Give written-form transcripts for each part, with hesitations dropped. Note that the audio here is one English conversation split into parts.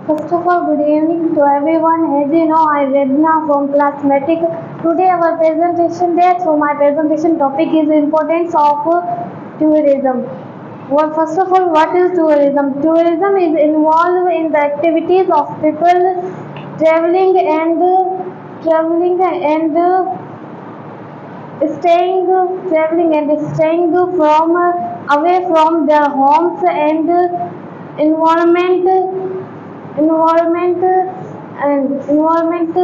First of all, good evening to everyone. As you know, I am Redna from class Matric. Today our presentation day. So my presentation topic is importance of tourism. Well, first of all, what is tourism? Tourism is involved in the activities of people traveling and staying from away from their homes and environment environment environment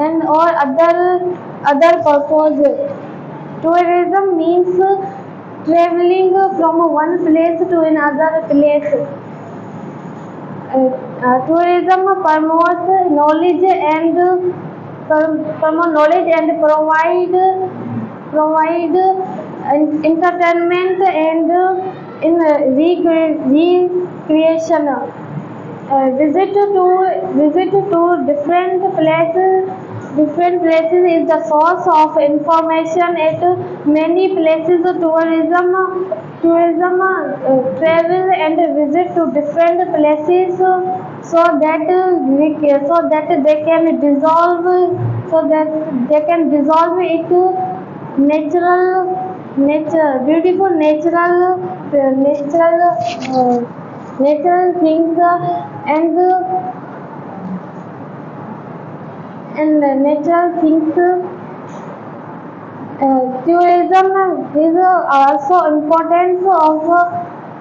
and or other purpose. Tourism means traveling from one place to another place. Tourism promotes knowledge and provide entertainment and in recreation. Visit to different places is the source of information at many places. Tourism travel and visit to different places so that they can dissolve it beautiful natural things and natural things. Tourism is also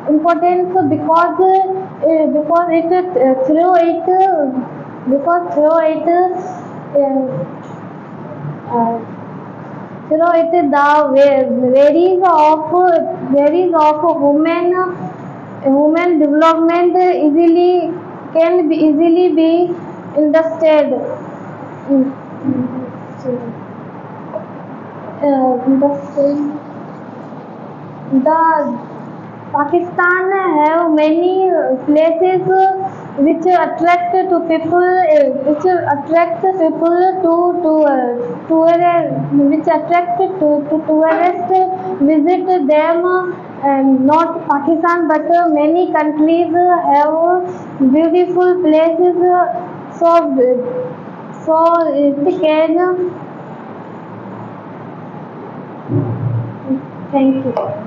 importance because it through it uh, through it the varies of human development easily be understood. The Pakistan have many places which attract to people, which attract people which attract to tourists visit them. And not Pakistan, but many countries have beautiful places. So it can. Thank you.